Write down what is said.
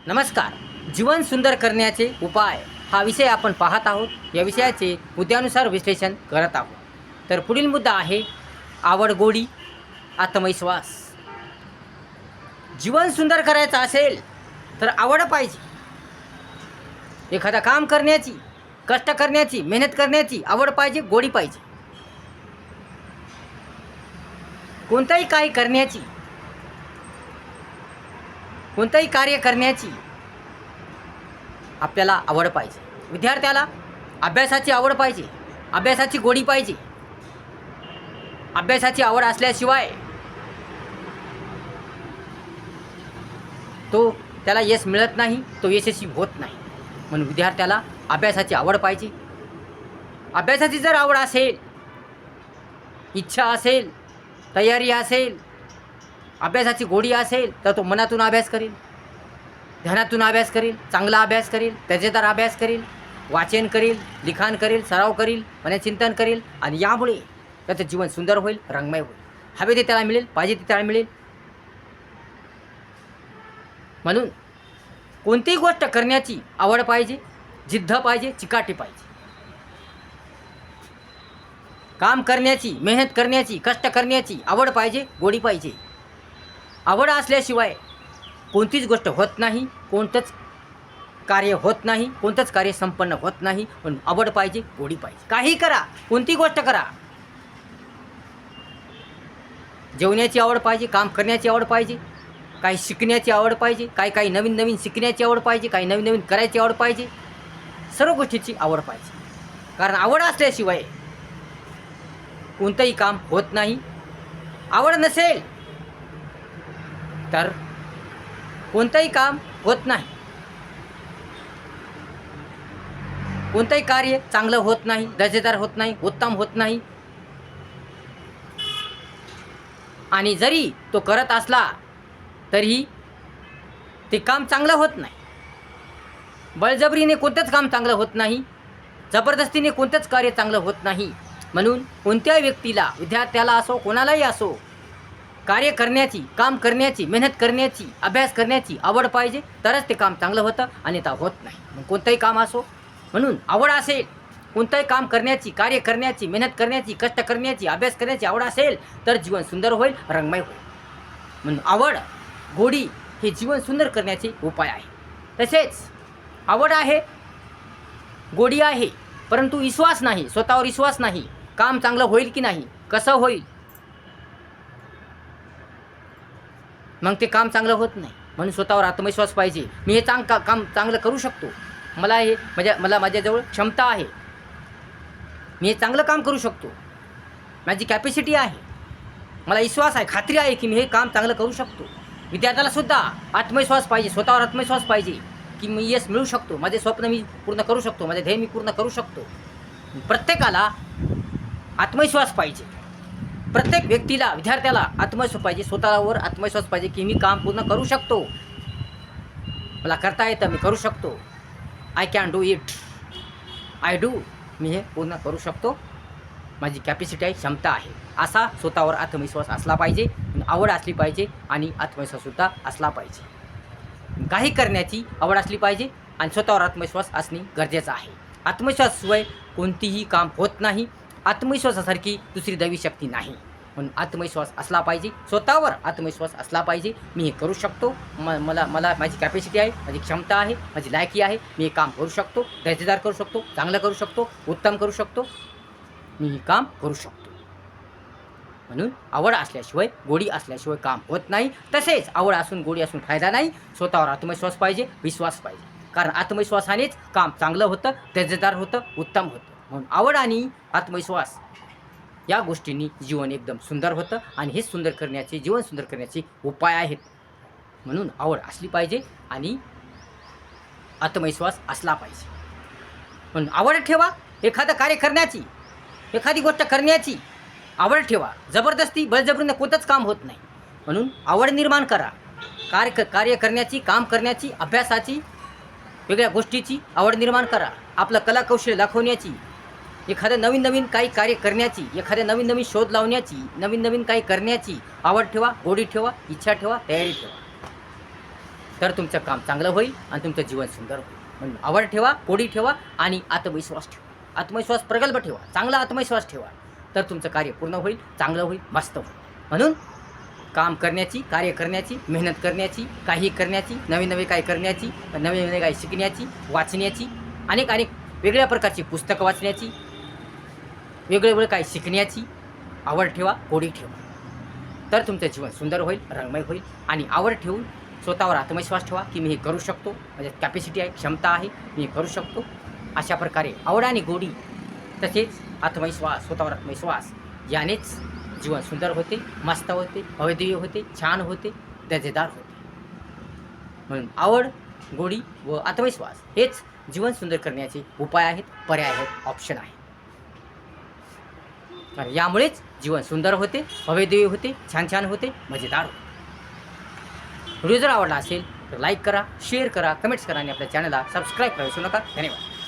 नमस्कार. जीवन सुंदर करण्याचे उपाय हा विषय आपण पाहत आहोत. या विषयाचे मुद्द्यानुसार विश्लेषण करत आहोत. तर पुढील मुद्दा आहे आवड, गोडी, आत्मविश्वास. जीवन सुंदर करायचं असेल तर आवड पाहिजे. एखादा काम करण्याची, कष्ट करण्याची, मेहनत करण्याची आवड पाहिजे, गोडी पाहिजे. कोणताही काही करण्याची, कोणतंही कार्य करण्याची आपल्याला आवड पाहिजे. विद्यार्थ्याला अभ्यासाची आवड पाहिजे, अभ्यासाची गोडी पाहिजे. अभ्यासाची आवड असल्याशिवाय त्याला यश मिळत नाही, तो यशस्वी होत नाही. म्हणून विद्यार्थ्याला अभ्यासाची आवड पाहिजे. अभ्यासाची जर आवड असेल, इच्छा असेल, तयारी असेल, अभ्यासाची गोडी असेल तर तो मनातून अभ्यास करेल, ध्यानातून अभ्यास करेल, चांगला अभ्यास करेल, दर्जेदार अभ्यास करेल, वाचन करेल, लिखाण करेल, सराव करेल, चिंतन करेल. आणि यामुळे त्याचं जीवन सुंदर होईल, रंगमय होईल. हवे ते त्याला मिळेल, पाहिजे ते त्याला मिळेल. म्हणून कोणतीही गोष्ट करण्याची आवड पाहिजे, जिद्द पाहिजे, चिकाटी पाहिजे. काम करण्याची, मेहनत करण्याची, कष्ट करण्याची आवड पाहिजे, गोडी पाहिजे. आवड असल्याशिवाय कोणतीच गोष्ट होत नाही, कोणतंच कार्य होत नाही, कोणतंच कार्य संपन्न होत नाही. पण आवड पाहिजे, गोडी पाहिजे. काही करा, कोणती गोष्ट करा. जेवण्याची आवड पाहिजे, काम करण्याची आवड पाहिजे, काही शिकण्याची आवड पाहिजे, काही नवीन नवीन शिकण्याची आवड पाहिजे, काही नवीन नवीन करायची आवड पाहिजे. सर्व गोष्टीची आवड पाहिजे. कारण आवड असल्याशिवाय कोणतंही काम होत नाही. आवड नसेल तर कोणतंही काम होत नाही, कोणतंही कार्य चांगलं होत नाही, दर्जेदार होत नाही, उत्तम होत नाही. आणि जरी तो करत असला तरीही ते काम चांगलं होत नाही. बळजबरीने कोणतंच काम चांगलं होत नाही, जबरदस्तीने कोणतंच कार्य चांगलं होत नाही. म्हणून कोणत्याही व्यक्तीला, विद्यार्थ्याला असो, कोणालाही असो, कार्य करण्याची, काम करण्याची, मेहनत करण्याची, अभ्यास करण्याची आवड पाहिजे, तरच ते काम चांगलं होतं, अन्यथा होत नाही. मग कोणतंही काम असो. म्हणून आवड असेल, कोणतंही काम करण्याची, कार्य करण्याची, मेहनत करण्याची, कष्ट करण्याची, अभ्यास करण्याची आवड असेल तर जीवन सुंदर होईल, रंगमय होईल. म्हणून आवड, गोडी हे जीवन सुंदर करण्याचे उपाय आहे. तसेच आवड आहे, गोडी आहे, परंतु विश्वास नाही, स्वतःवर विश्वास नाही. काम चांगलं होईल की नाही, कसं होईल, मग ते काम चांगलं होत नाही. म्हणून स्वतःवर आत्मविश्वास पाहिजे. मी हे काम चांगलं करू शकतो, मला माझ्याजवळ क्षमता आहे, मी हे चांगलं काम करू शकतो, माझी कॅपॅसिटी आहे, मला विश्वास आहे, खात्री आहे की मी हे काम चांगलं करू शकतो. विद्यार्थ्याला सुद्धा आत्मविश्वास पाहिजे, स्वतःवर आत्मविश्वास पाहिजे की मी यश मिळू शकतो, माझे स्वप्न मी पूर्ण करू शकतो, माझे ध्येय मी पूर्ण करू शकतो. प्रत्येकाला आत्मविश्वास पाहिजे. प्रत्येक व्यक्तीला, विद्यार्थ्याला आत्मविश्वास पाहिजे, स्वतःवर आत्मविश्वास पाहिजे की मी काम पूर्ण करू शकतो, मला करता येतं, मी करू शकतो. I can do it, I do, मी हे पूर्ण करू शकतो, माझी कॅपॅसिटी आहे, क्षमता आहे. असा स्वतःवर आत्मविश्वास असला पाहिजे, आवड असली पाहिजे आणि आत्मविश्वाससुद्धा असला पाहिजे. काही करण्याची आवड असली पाहिजे आणि स्वतःवर आत्मविश्वास असणे गरजेचं आहे. आत्मविश्वासाशिवाय कोणतीही काम होत नाही. आत्मविश्वासासारखी दुसरी दैवी शक्ती नाही. म्हणून आत्मविश्वास असला पाहिजे, स्वतःवर आत्मविश्वास असला पाहिजे. मी हे करू शकतो, मला माझी कॅपॅसिटी आहे, माझी क्षमता आहे, माझी लायकी आहे, मी हे काम करू शकतो, दर्जेदार करू शकतो, चांगलं करू शकतो, उत्तम करू शकतो, मी हे काम करू शकतो. म्हणून आवड असल्याशिवाय, गोडी असल्याशिवाय काम होत नाही. तसेच आवड असून, गोडी असून फायदा नाही. स्वतःवर आत्मविश्वास पाहिजे, विश्वास पाहिजे. कारण आत्मविश्वासानेच काम चांगलं होतं, दर्जेदार होतं, उत्तम होतं. म्हणून आवड आणि आत्मविश्वास या गोष्टींनी जीवन एकदम सुंदर होतं आणि हे सुंदर करण्याचे, जीवन सुंदर करण्याचे उपाय आहेत. म्हणून आवड असली पाहिजे आणि आत्मविश्वास असला पाहिजे. म्हणून आवड ठेवा, एखादं कार्य करण्याची, एखादी गोष्ट करण्याची आवड ठेवा. जबरदस्ती, बळजबरीने कोणतंच काम होत नाही. म्हणून आवड निर्माण करा. कार्य करण्याची, काम करण्याची, अभ्यासाची, वेगळ्या गोष्टीची आवड निर्माण करा. आपलं कलाकौशल्य दाखवण्याची, एखादं नवीन नवीन काही कार्य करण्याची, एखाद्या नवीन नवीन शोध लावण्याची, नवीन नवीन काही करण्याची आवड ठेवा, गोडी ठेवा, इच्छा ठेवा, तयारी ठेवा. तर तुमचं काम चांगलं होईल आणि तुमचं जीवन सुंदर होईल. म्हणून आवड ठेवा, गोडी ठेवा आणि आत्मविश्वास ठेवा. आत्मविश्वास प्रगल्भ ठेवा, चांगला आत्मविश्वास ठेवा. तर तुमचं कार्य पूर्ण होईल, चांगलं होईल, मस्त होईल. म्हणून काम करण्याची, कार्य करण्याची, मेहनत करण्याची, काही करण्याची, नवीन नवीन काही करण्याची, नवीन नवीन काही शिकण्याची, वाचण्याची, अनेक वेगळ्या प्रकारची पुस्तकं वाचण्याची, वेगळं काही शिकण्याची आवड ठेवा, गोडी ठेवा. तर तुमचं जीवन सुंदर होईल, रंगमय होईल. आणि आवड ठेवून स्वतःवर आत्मविश्वास ठेवा की मी हे करू शकतो, म्हणजे कॅपॅसिटी आहे, क्षमता आहे, मी हे करू शकतो. अशा प्रकारे आवड आणि गोडी तसेच आत्मविश्वास, स्वतःवर आत्मविश्वास यानेच जीवन सुंदर होते, मस्त होते, भव्यदिव्य होते, छान होते, दर्जेदार होते. म्हणून आवड, गोडी व आत्मविश्वास हेच जीवन सुंदर करण्याचे उपाय आहेत, पर्याय आहेत, ऑप्शन आहे. तर यामुळेच जीवन सुंदर होते, भव्यदिव्य होते, छान होते, मजेदार होते. व्हिडिओ जर आवडला असेल तर लाईक करा, शेअर करा, कमेंट्स करा आणि आपल्या चॅनलला सबस्क्राईब करा विसरू नका. धन्यवाद.